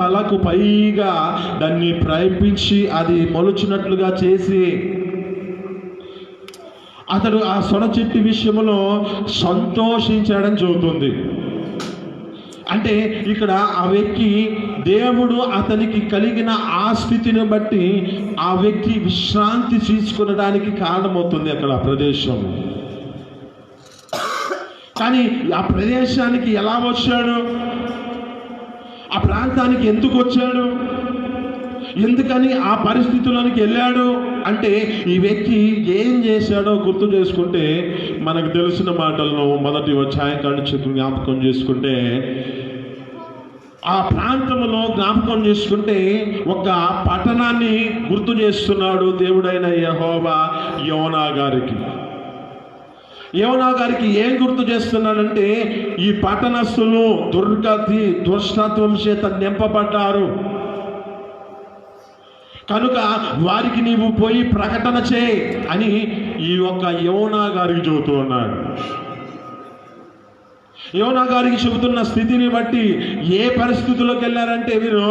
అలకు పైగా దాన్ని ప్రయత్నించి అది మొలుచినట్లుగా చేసి అతడు ఆ సొన చెట్టు విషయంలో సంతోషించాడని చెబుతుంది. అంటే ఇక్కడ ఆ వ్యక్తి దేవుడు అతనికి కలిగిన ఆ స్థితిని బట్టి ఆ వ్యక్తి విశ్రాంతి తీసుకునడానికి కారణమవుతుంది అక్కడ ఆ ప్రదేశం. కానీ ఆ ప్రదేశానికి ఎలా వచ్చాడు, ఆ ప్రాంతానికి ఎందుకు వచ్చాడు, ఎందుకని ఆ పరిస్థితుల్లోనికి వెళ్ళాడు అంటే ఈ వ్యక్తి ఏం చేశాడో గుర్తు చేసుకుంటే మనకు తెలిసిన మాటలను మొదటి అధ్యాయం జ్ఞాపకం చేసుకుంటే ఆ ప్రాంతంలో జ్ఞాపకం చేసుకుంటే ఒక పట్టణాన్ని గుర్తు చేస్తున్నాడు దేవుడైన యెహోవా యోనా గారికి. యోనా గారికి ఏం గుర్తు చేస్తున్నాడంటే ఈ పట్టణస్థులు దుర్గతి దుష్టత్వం చేత నింపబడ్డారు కనుక వారికి నీవు పోయి ప్రకటన చేయి అని ఈ యొక్క యోనా గారికి చెబుతూ ఉన్నాడు. యోనా గారికి చెబుతున్న స్థితిని బట్టి ఏ పరిస్థితుల్లోకి వెళ్ళారంటే వీరు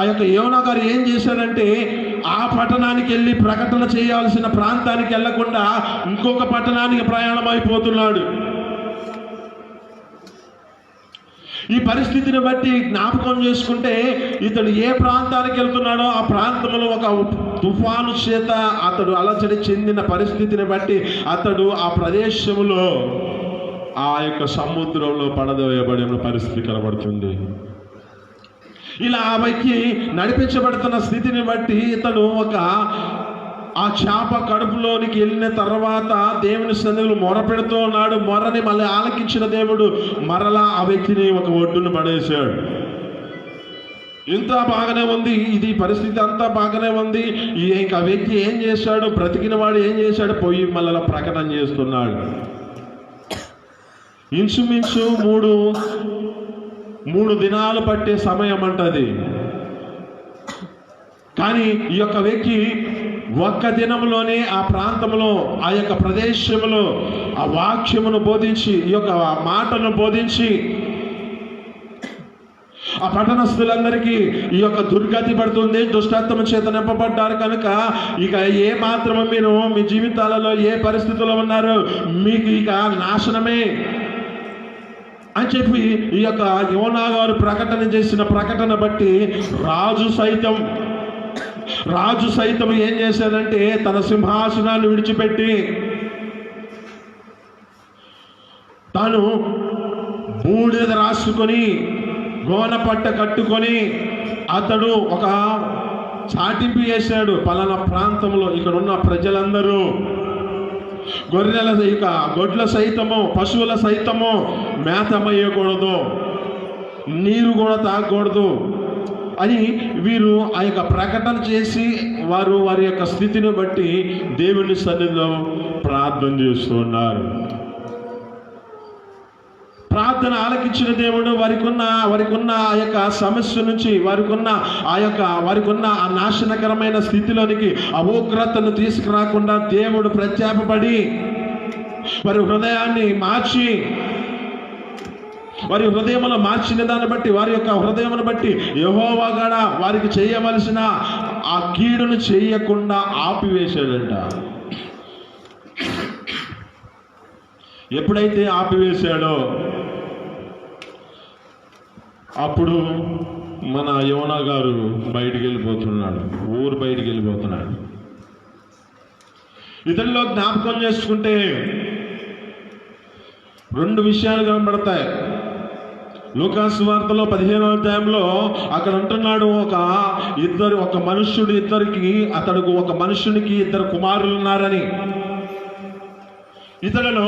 ఆ యొక్క యోనా గారు ఏం చేశాడంటే ఆ పట్టణానికి వెళ్ళి ప్రకటన చేయాల్సిన ప్రాంతానికి వెళ్లకుండా ఇంకొక పట్టణానికి ప్రయాణం అయిపోతున్నాడు. ఈ పరిస్థితిని బట్టి జ్ఞాపకం చేసుకుంటే ఇతడు ఏ ప్రాంతానికి వెళ్తున్నాడో ఆ ప్రాంతంలో ఒక తుఫాను చేత అతడు అలజడి చెందిన పరిస్థితిని బట్టి అతడు ఆ ప్రదేశంలో ఆ యొక్క సముద్రంలో పడదోయబడిన పరిస్థితి కనబడుతుంది. ఇలా ఆ వ్యక్తి నడిపించబడుతున్న స్థితిని బట్టి ఇతడు ఆ చేప కడుపులోనికి వెళ్ళిన తర్వాత దేవుని సన్నిధిలో మొర పెడుతూ ఉన్నాడు. మొరని మళ్ళీ ఆలకించిన దేవుడు మరలా ఆ వ్యక్తిని ఒక ఒడ్డును పడేశాడు. ఇంత బాగానే ఉంది, ఇది పరిస్థితి అంతా బాగానే ఉంది. ఇంకా వ్యక్తి ఏం చేశాడు, బ్రతికిన వాడు ఏం చేశాడు, పోయి మళ్ళీ ప్రకటన చేస్తున్నాడు. ఇంచుమించు మూడు దినాలు పట్టే సమయం అంటది. కానీ ఈ యొక్క వ్యక్తి ఒక్క దినంలోనే ఆ ప్రాంతంలో ఆ యొక్క ప్రదేశంలో ఆ వాక్యమును బోధించి ఈ యొక్క మాటను బోధించి ఆ పట్టణస్థులందరికీ ఈ యొక్క దుర్గతి పడుతుంది, దుష్టత్వం చేత నింపబడ్డారు కనుక ఇక ఏ మాత్రము మీరు మీ జీవితాలలో ఏ పరిస్థితుల్లో ఉన్నారు, మీకు ఇక నాశనమే అని చెప్పి ఈ యొక్క యోనా గారు ప్రకటన చేసిన ప్రకటన బట్టి రాజు సైతం ఏం చేశాడంటే తన సింహాసనాన్ని విడిచిపెట్టి తాను బూడిద రాసుకొని గోన పట్ట కట్టుకొని అతడు ఒక చాటింపు చేశాడు. పలానా ప్రాంతంలో ఇక్కడ ఉన్న ప్రజలందరూ గొడ్ల సైతము పశువుల సైతము మేతమయ్యకూడదు, నీరు కూడా తాగకూడదు అని వీరు ఆ యొక్క ప్రకటన చేసి వారి యొక్క స్థితిని బట్టి దేవుని సన్నిధిలో ప్రార్థన చేస్తున్నారు. ప్రార్థన ఆలకించిన దేవుడు వారికి ఉన్న ఆ యొక్క సమస్య నుంచి వారికి ఉన్న ఆ నాశనకరమైన స్థితిలోనికి ఆ ఉగ్రతను తీసుకురాకుండా దేవుడు ప్రత్యాపడి వారి హృదయాన్ని మార్చి వారి హృదయమును మార్చిన దాన్ని బట్టి వారి యొక్క హృదయమును బట్టి యెహోవా గాడ వారికి చేయవలసిన ఆ కీడును చేయకుండా ఆపివేశాడంట. ఎప్పుడైతే ఆపివేశాడో అప్పుడు మన యోనా గారు బయటికి వెళ్ళిపోతున్నాడు, ఊరు బయటికి వెళ్ళిపోతున్నాడు. ఇతనిలో జ్ఞాపకం చేసుకుంటే 2 విషయాలు కనబడతాయి. లూకాసు వార్తలో 15వ అధ్యాయంలో అక్కడ అంటున్నాడు, ఒక మనుష్యునికి 2 కుమారులు ఉన్నారని. ఇతనిలో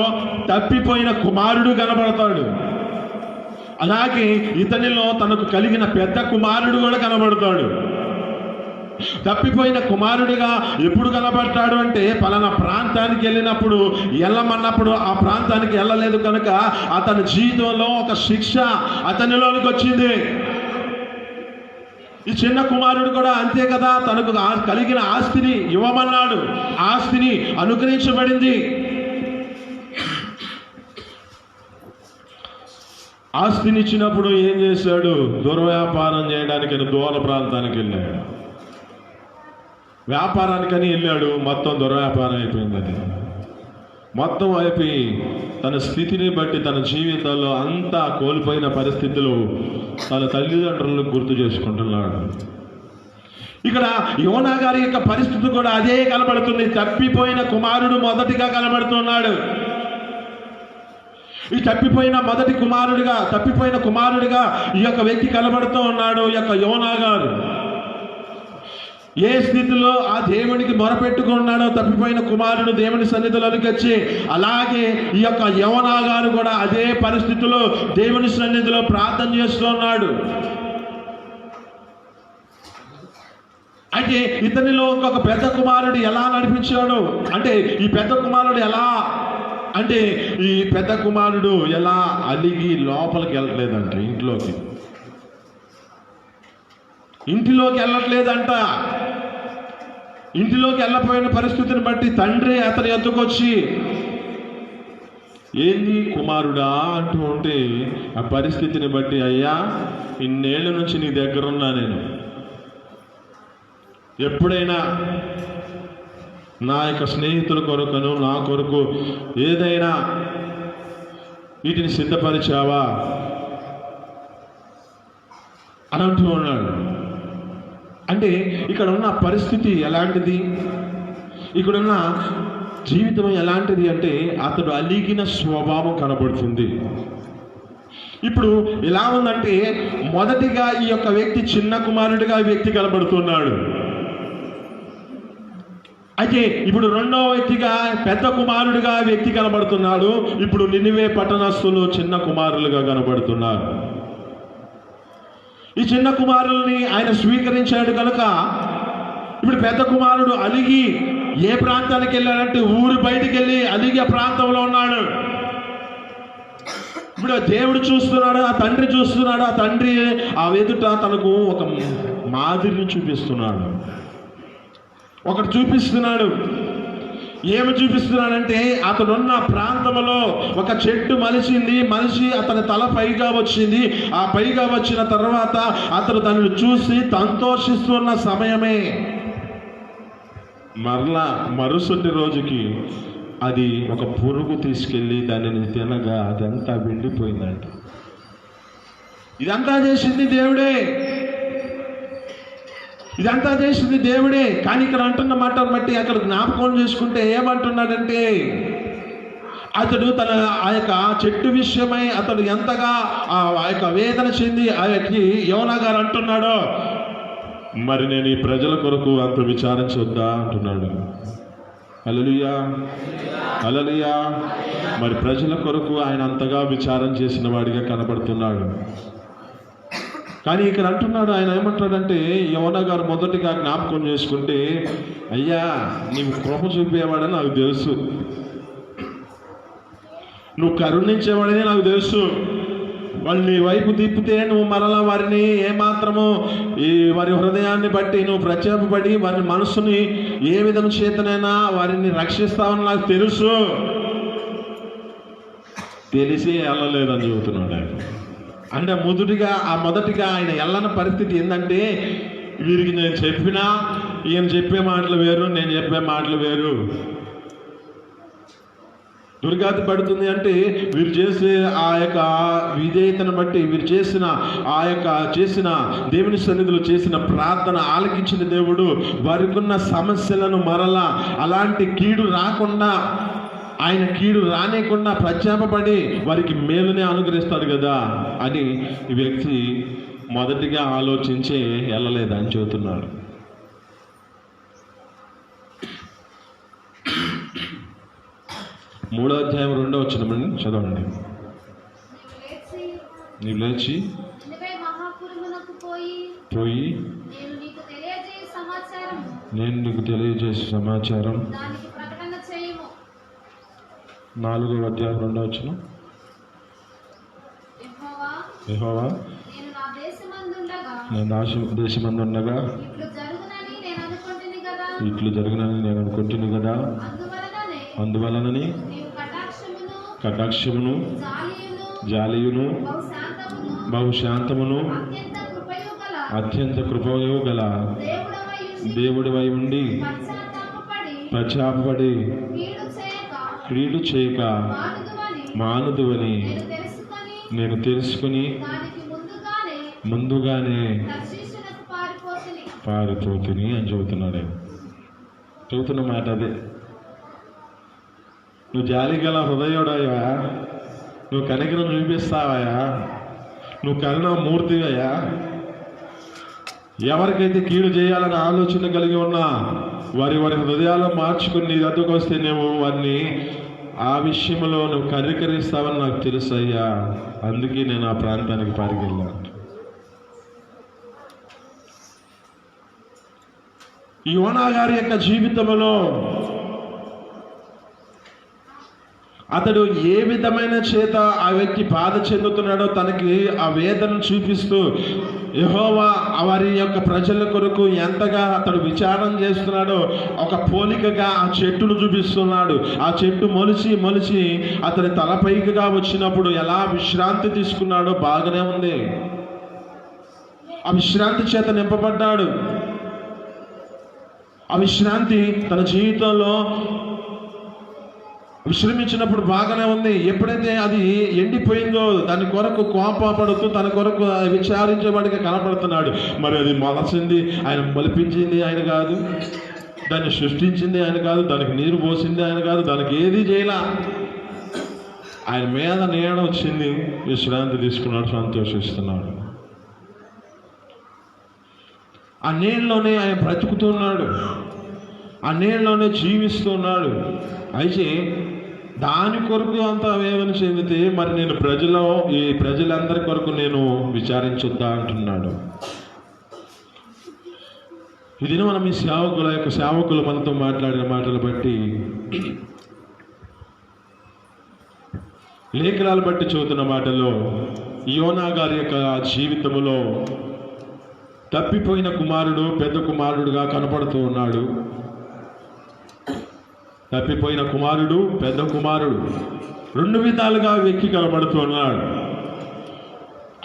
తప్పిపోయిన కుమారుడు కనబడతాడు. అలాగే ఇతనిలో తనకు కలిగిన పెద్ద కుమారుడు కూడా కనబడతాడు. తప్పిపోయిన కుమారుడిగా ఎప్పుడు కనబడతాడు అంటే పలానా ప్రాంతానికి వెళ్ళినప్పుడు వెళ్ళమన్నప్పుడు ఆ ప్రాంతానికి వెళ్ళలేదు కనుక అతని జీవితంలో ఒక శిక్ష అతనిలోనికి వచ్చింది. ఈ చిన్న కుమారుడు కూడా అంతే కదా, తనకు కలిగిన ఆస్తిని ఇవ్వమన్నాడు, ఆస్తిని అనుగ్రహించబడింది. ఆస్తినిచ్చినప్పుడు ఏం చేశాడు? దుర్వ్యాపారం చేయడానికని దూర ప్రాంతానికి వెళ్ళాడు. వ్యాపారానికని వెళ్ళాడు, మొత్తం దుర్వ్యాపారం అయిపోయింది. అది మొత్తం అయిపోయి తన స్థితిని బట్టి తన జీవితంలో అంతా కోల్పోయిన పరిస్థితులు తన తల్లిదండ్రులను గుర్తు చేసుకుంటున్నాడు. ఇక్కడ యోనా గారి యొక్క పరిస్థితి కూడా అదే కనబడుతుంది. తప్పిపోయిన కుమారుడు మొదటిగా కనబడుతున్నాడు. ఈ తప్పిపోయిన కుమారుడిగా ఈ యొక్క వ్యక్తి కనబడుతూ ఉన్నాడు. ఈ యొక్క యోనా గారు ఏ స్థితిలో ఆ దేవునికి మొరపెట్టుకున్నాడో తప్పిపోయిన కుమారుడు దేవుని సన్నిధిలోనికి వచ్చి, అలాగే ఈ యొక్క యోనా గారు కూడా అదే పరిస్థితిలో దేవుని సన్నిధిలో ప్రార్థన చేస్తున్నాడు. అయితే ఇతనిలో ఒక పెద్ద కుమారుడు ఎలా నడిపించాడు అంటే, ఈ పెద్ద కుమారుడు ఎలా అలిగి లోపలికి వెళ్ళట్లేదంట. ఇంటిలోకి వెళ్ళట్లేదంట. ఇంటిలోకి వెళ్ళపోయిన పరిస్థితిని బట్టి తండ్రి అతని ఎత్తుకొచ్చి, ఏంది కుమారుడా అంటూ ఉంటే, ఆ పరిస్థితిని బట్టి, అయ్యా ఇన్నేళ్ల నుంచి నీ దగ్గర ఉన్నా, నేను ఎప్పుడైనా నా యొక్క స్నేహితుల కొరకును నా కొరకు ఏదైనా వీటిని సిద్ధపరిచావా అని అంటూ ఉన్నాడు. అంటే ఇక్కడ ఉన్న పరిస్థితి ఎలాంటిది, ఇక్కడున్న జీవితం ఎలాంటిది అంటే, అతడు అలిగిన స్వభావం కనబడుతుంది. ఇప్పుడు ఎలా ఉందంటే, మొదటిగా ఈ యొక్క వ్యక్తి చిన్న కుమారుడిగా వ్యక్తి కనబడుతున్నాడు. అయితే ఇప్పుడు రెండవ వ్యక్తిగా పెద్ద కుమారుడిగా వ్యక్తి కనబడుతున్నాడు. ఇప్పుడు నినివే పట్టణస్థులు చిన్న కుమారులుగా కనబడుతున్నారు. ఈ చిన్న కుమారుల్ని ఆయన స్వీకరించాడు కనుక ఇప్పుడు పెద్ద కుమారుడు అలిగి ఏ ప్రాంతానికి వెళ్ళాడంటే, ఊరు బయటికి వెళ్ళి అలిగే ప్రాంతంలో ఉన్నాడు. ఇప్పుడు దేవుడు చూస్తున్నాడు, ఆ తండ్రి చూస్తున్నాడు. ఆ తండ్రి ఆ ఎదుట తనకు ఒక మాదిరిని చూపిస్తున్నాడు. ఒకటి చూపిస్తున్నాడు. ఏమి చూపిస్తున్నాడంటే, అతనున్న ప్రాంతంలో ఒక చెట్టు మనిషి అతని తల పైగా వచ్చింది. ఆ పైగా వచ్చిన తర్వాత అతను దానిని చూసి సంతోషిస్తున్న సమయమే మరుసటి రోజుకి అది ఒక పురుగు తీసుకెళ్ళి దానిని తినగా అదంతా వెండిపోయిందంట. ఇదంతా చేసింది దేవుడే. కానీ ఇక్కడ అంటున్న మాటను బట్టి అక్కడ జ్ఞాపకం చేసుకుంటే ఏమంటున్నాడంటే, అతడు ఆ యొక్క చెట్టు విషయమై అతడు ఎంతగా ఆ యొక్క వేదన చెంది ఆ వ్యక్తి యోనా గారు అంటున్నాడో, మరి నేను ఈ ప్రజల కొరకు అంత విచారించొద్దా అంటున్నాడు. హల్లెలూయా. మరి ప్రజల కొరకు ఆయన అంతగా విచారం చేసిన వాడిగా కనబడుతున్నాడు. కానీ ఇక్కడ అంటున్నాడు, ఆయన ఏమంటాడంటే, యోనా గారు మొదటిగా జ్ఞాపకం చేసుకుంటే, అయ్యా నీవు కృప చూపేవాడని నాకు తెలుసు, నువ్వు కరుణించేవాడని నాకు తెలుసు. వాళ్ళు నీ వైపు తిప్పితే నువ్వు మరలా వారిని ఏమాత్రము వారి హృదయాన్ని బట్టి నువ్వు ప్రత్యేకపడి వారి మనసుని ఏ విధం చేతనైనా వారిని రక్షిస్తావని నాకు తెలుసు. తెలిసి వెళ్ళలేదని చెబుతున్నాడు ఆయన. అంటే మొదటిగా ఆయన వెళ్ళని పరిస్థితి ఏంటంటే, వీరికి నేను చెప్పినా ఈయన చెప్పే మాటలు వేరు, నేను చెప్పే మాటలు వేరు. దుర్గతి పడుతుంది అంటే వీరు చేసే ఆ యొక్క విధేయతను బట్టి, వీరు చేసిన దేవుని సన్నిధిలో చేసిన ప్రార్థన ఆలకించిన దేవుడు వారికున్న సమస్యలను మరలా అలాంటి కీడు రాకుండా, ఆయన కీడు రానేకుండా ప్రత్యాపడి వారికి మేలునే అనుగ్రహిస్తాడు కదా అని ఈ వ్యక్తి మొదటిగా ఆలోచించే వెళ్ళలేదని చెబుతున్నాడు. మూడో అధ్యాయం 2వ వచనం చదవండి. నీవు లేచి పోయి నేను నీకు తెలియజేసే సమాచారం 4వ అధ్యాయం 2వ వచనం. యెహోవా నేను దేశమందుండగా ఇట్లు జరుగునని నేను అనుకుంటుని కదా, అందువలనని కటాక్షమును జాలియును బహు శాంతమును అత్యంత కృపయు గల దేవుడివై ఉండి పశ్చాత్తాపపడి క్రీడు చేయక మానుదువని నేను తెలుసుకుని ముందుగానే పారిపోతుని అని చెబుతున్నాడు. చెబుతున్న మాట అదే. నువ్వు జాలిగల హృదయుడయ్యా, నువ్వు కనికరం చూపిస్తావయ్యా, నువ్వు కరుణామూర్తివయ్యా. ఎవరికైతే కీడు చేయాలని ఆలోచన కలిగి ఉన్నా వారి హృదయాల్లో మార్చుకుని నీ దగ్గరకు వస్తే నువ్వు వారిని ఆ విషయంలో నువ్వు కనికరిస్తావని నాకు తెలుసు అయ్యా, అందుకే నేను ఆ ప్రాంతానికి పరిగెళ్ళాను. యోనా గారి యొక్క జీవితంలో అతడు ఏ విధమైన చేత ఆ వ్యక్తి బాధ చెందుతున్నాడో తనకి ఆ వేదనను చూపిస్తూ యెహోవా వారి యొక్క ప్రజల కొరకు ఎంతగా అతడు విచారం చేస్తున్నాడో ఒక పోలికగా ఆ చెట్టును చూపిస్తున్నాడు. ఆ చెట్టు మొలిచి అతని తలపైకిగా వచ్చినప్పుడు ఎలా విశ్రాంతి తీసుకున్నాడో బాగానే ఉంది. ఆ విశ్రాంతి చేత నింపబడ్డాడు. ఆ విశ్రాంతి తన జీవితంలో విశ్రమించినప్పుడు బాగానే ఉంది. ఎప్పుడైతే అది ఎండిపోయిందో దాని కొరకు కోపపడుతూ తన కొరకు విచారించేవాడిగా కనపడుతున్నాడు. మరి అది మొలసింది ఆయన, మొలిపించింది ఆయన కాదు, దాన్ని సృష్టించింది ఆయన కాదు, దానికి నీరు పోసింది ఆయన కాదు, దానికి ఏది చేయలా. ఆయన మీద నీడ వచ్చింది, విశ్రాంతి తీసుకున్నాడు, సంతోషిస్తున్నాడు. ఆ నీళ్ళలోనే ఆయన బ్రతుకుతున్నాడు, ఆ నీళ్ళలోనే జీవిస్తున్నాడు. అయితే దాని కొరకు అంత వేదన చెందితే మరి నేను ఈ ప్రజలందరి కొరకు నేను విచారించొద్దా అంటున్నాడు. ఇది మనం ఈ సేవకులు మనతో మాట్లాడిన మాటలు బట్టి, లేఖనాలు బట్టి చదువుతున్న మాటల్లో యోనా గారి యొక్క జీవితంలో తప్పిపోయిన కుమారుడు పెద్ద కుమారుడుగా కనపడుతూ ఉన్నాడు. తప్పిపోయిన కుమారుడు పెద్ద కుమారుడు రెండు విధాలుగా వ్యక్తి కనబడుతున్నాడు.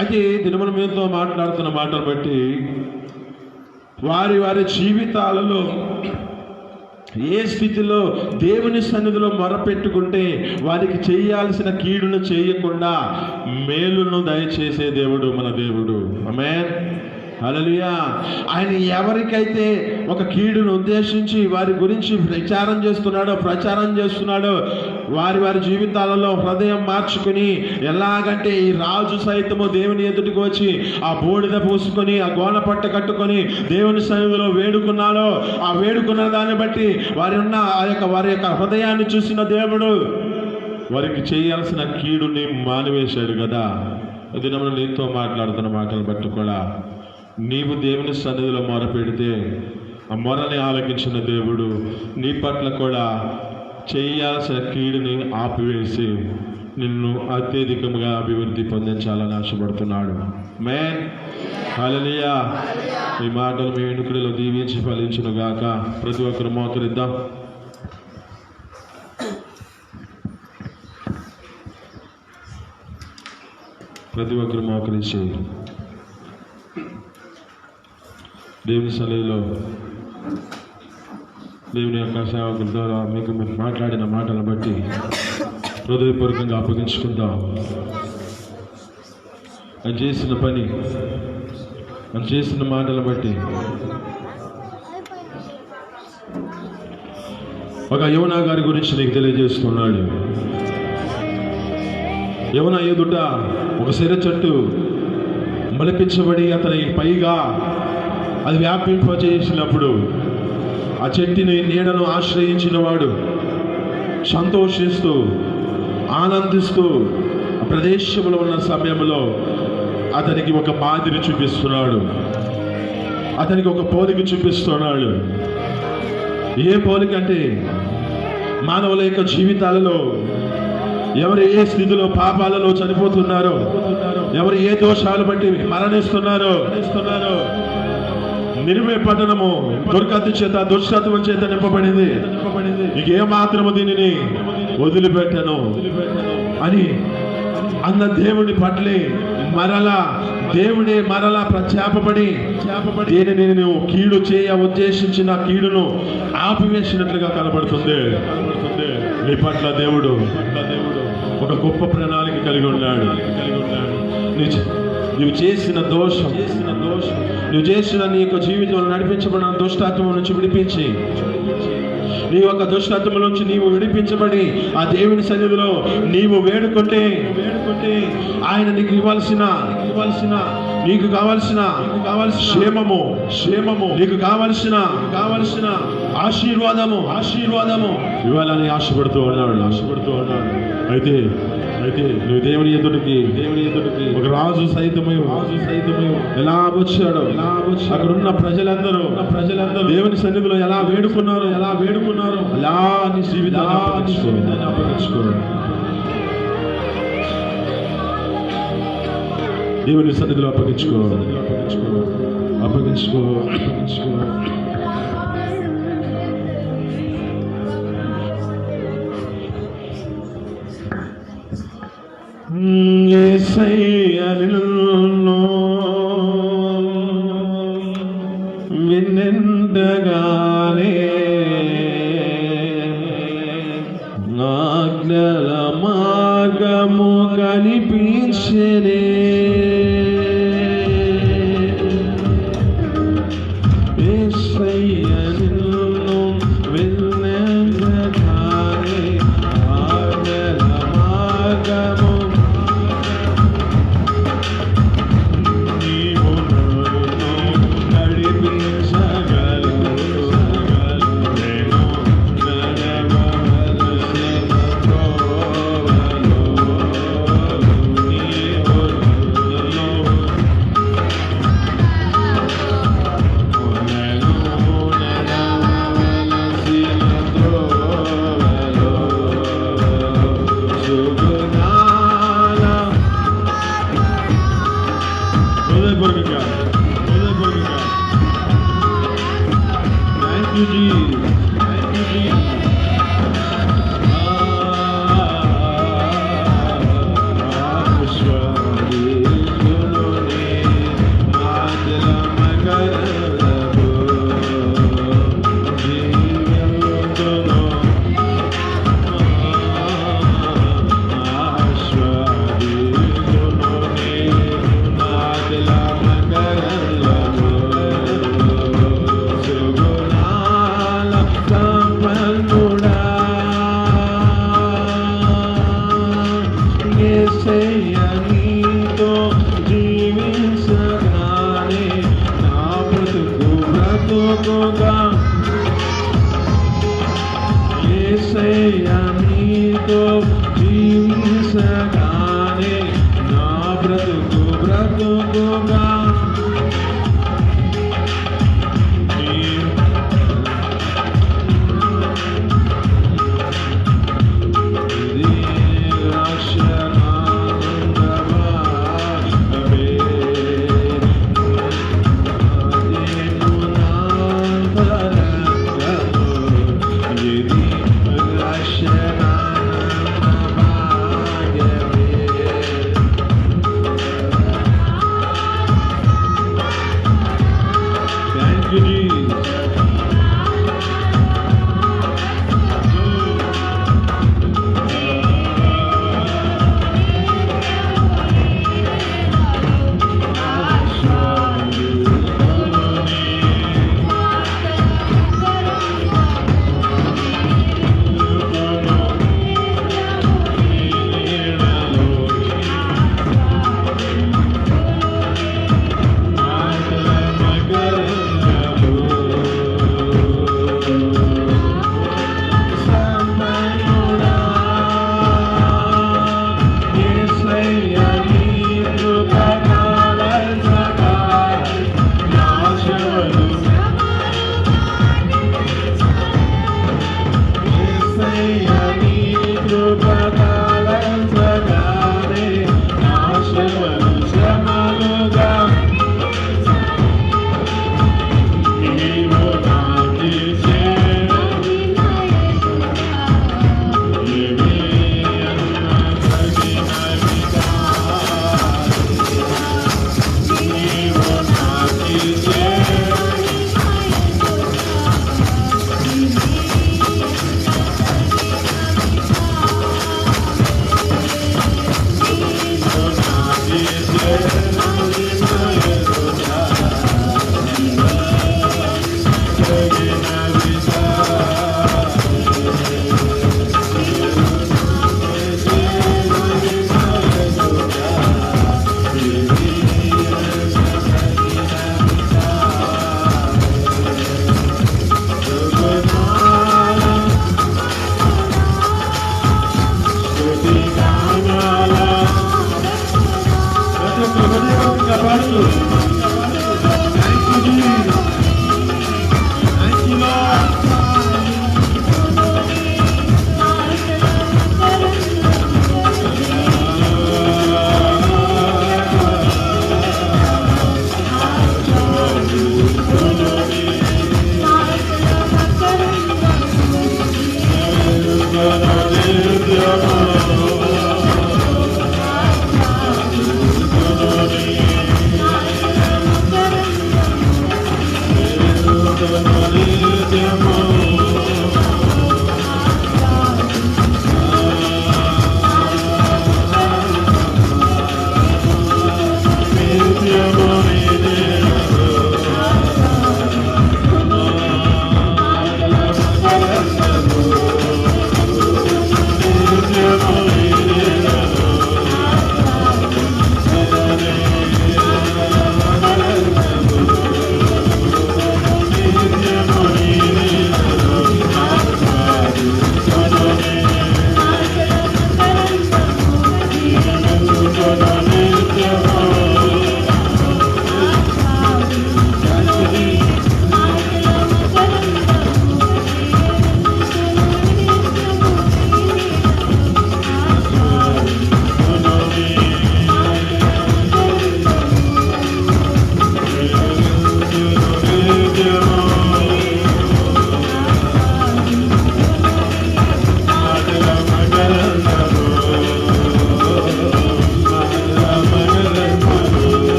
అయితే దినముల మీదతో మాట్లాడుతున్న మాటలు బట్టి వారి జీవితాలలో ఏ స్థితిలో దేవుని సన్నిధిలో మొరపెట్టుకుంటే వారికి చేయాల్సిన కీడును చేయకుండా మేలును దయచేసే దేవుడు మన దేవుడు. ఆమేన్, హల్లెలూయా. ఆయన ఎవరికైతే ఒక కీడును ఉద్దేశించి వారి గురించి ప్రచారం చేస్తున్నాడో వారి జీవితాలలో హృదయం మార్చుకుని, ఎలాగంటే ఈ రాజు సైతము దేవుని ఎదుటికి వచ్చి ఆ బూడిద పూసుకొని ఆ గోన పట్ట కట్టుకొని దేవుని సన్నిధిలో వేడుకున్నాడో, ఆ వేడుకున్న దాన్ని బట్టి వారి యొక్క హృదయాన్ని చూసిన దేవుడు వారికి చేయాల్సిన కీడుని మానివేశాడు కదా. దినమున నీతో మాట్లాడుతున్న మాటలు బట్టి కూడా నీవు దేవుని సన్నిధిలో మొరపెడితే ఆ మొరని ఆలకించిన దేవుడు నీ పట్ల కూడా చేయాల్సిన కీడుని ఆపివేసి నిన్ను అత్యధికంగా అభివృద్ధి పొందించాలని ఆశపడుతున్నాడు. ఆమేన్, హల్లెలూయా. ఈ మాటలు మీ వెనుకడిలో దీవించి ఫలించును గాక. ప్రతి ఒక్కరు మోకరిద్దాం. ప్రతి ఒక్కరు మోకరించి దేవుని సన్నిధిలో దేవుని యొక్క సేవకుల ద్వారా మీకు మాట్లాడిన మాటలను బట్టి హృదయపూర్వకంగా అప్పగించుకుందాం. ఆయన చేసిన పని, ఆయన చేసిన మాటలను బట్టి ఒక యోనా గారి గురించి నీకు తెలియజేస్తున్నాడు. యోనా ఎదుట ఒక సిర చెట్టు మొలిపించబడి అతని పైగా అది వ్యాపింపజేసినప్పుడు ఆ చెట్టుని నీడను ఆశ్రయించిన వాడు సంతోషిస్తూ ఆనందిస్తూ ఆ ప్రదేశంలో ఉన్న సమయంలో అతనికి ఒక మాదిరి చూపిస్తున్నాడు, అతనికి ఒక పోలిక చూపిస్తున్నాడు. ఏ పోలిక అంటే మానవుల యొక్క జీవితాలలో ఎవరు ఏ స్థితిలో పాపాలలో చనిపోతున్నారో, ఎవరు ఏ దోషాలు బట్టి మరణిస్తున్నారో, నినివే పట్టణము దుర్గతి చేత దుష్టత్వం చేత నింపబడింది, ఇక ఏ మాత్రము దీనిని వదిలిపెట్టను అని అన్న దేవుని పట్లే మరలా దేవుడే మరలా ప్రత్యాపబడి దీనిని నువ్వు కీడు చేయ ఉద్దేశించిన కీడును ఆపివేసినట్లుగా కనబడుతుంది. నీ పట్ల దేవుడు ఒక గొప్ప ప్రణాళిక కలిగి ఉన్నాడు. నువ్వు చేసిన దోషం, నువ్వు చేసిన నీ యొక్క జీవితంలో నడిపించబడిన దుష్టాత్మ నుంచి విడిపించి, నీ యొక్క దుష్టత్వం నుంచి నీవు విడిపించబడి ఆ దేవుని సన్నిధిలో నీవు వేడుకుంటే ఆయన నీకు ఇవ్వాల్సిన నీకు కావాల్సిన క్షేమము నీకు కావాల్సిన ఆశీర్వాదము ఇవ్వాలని ఆశపడుతూ ఉన్నాడు. అయితే నువ్వు దేవుని ఎదుటికి ఒక రాజు సైతమై ఎలా వచ్చాడో అక్కడున్న ప్రజలందరూ దేవుని సన్నిధిలో ఎలా వేడుకున్నారు అలా నీ జీవితాన్ని అప్పగించుకో. దేవుని సన్నిధిలో అప్పగించుకో. యేసయ్యను విన్నెండగానే ఆజ్ఞల మార్గము కనిపించెనే.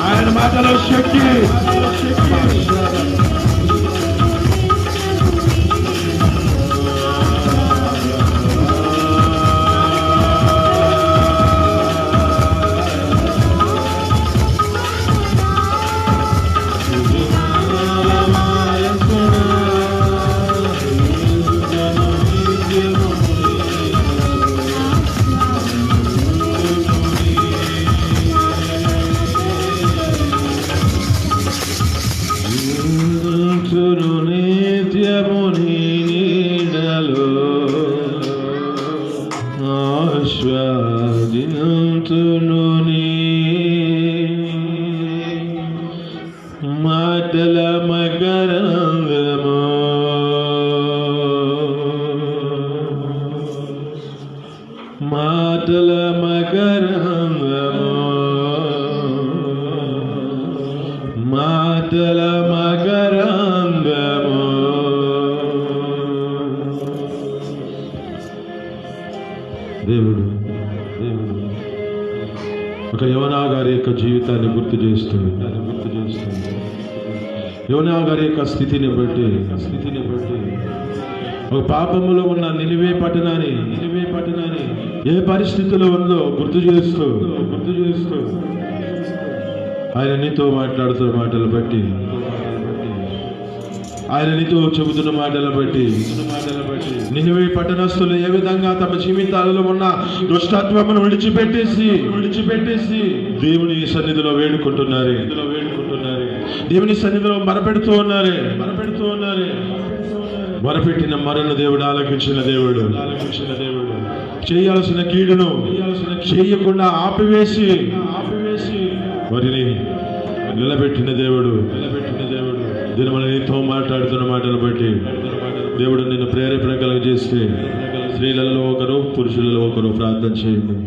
ఆయన మాటలో శక్తి. మాటల మకరందము మాటల మకరందము మాటల మకరందము. దేవుడు ఒక యోనా గారి యొక్క జీవితాన్ని గుర్తు చేస్తుంది. యోనా గారి యొక్క స్థితిని బట్టి ఒక పాపములో ఉన్న నినివే పట్టణాన్ని ఏ పరిస్థితిలో ఉందో గుర్తు చేస్తూ ఆయన నీతో మాట్లాడుతున్న మాటలు బట్టి, ఆయన నీతో చెబుతున్న మాటలు బట్టి నినివే పట్టణస్తులు ఏ విధంగా తమ జీవితాలలో ఉన్న దుష్టత్వమును విడిచిపెట్టేసి దేవుని సన్నిధిలో వేడుకుంటున్నారు. దేవుని సన్నిధిలో మరపెడుతూ ఉన్నారు. మొరపెట్టిన మరణ దేవుడు ఆలకించిన దేవుడు. చేయాల్సిన కీడును చేయకుండా ఆపివేసి వారిని నిలబెట్టిన దేవుడు. దినమున నీతో మాట్లాడుతున్న మాటలు బట్టి దేవుడు నిన్ను ప్రేరేపణ కలుగజేస్తే స్త్రీలలో ఒకరు పురుషులలో ఒకరు ప్రార్థన చేయండి.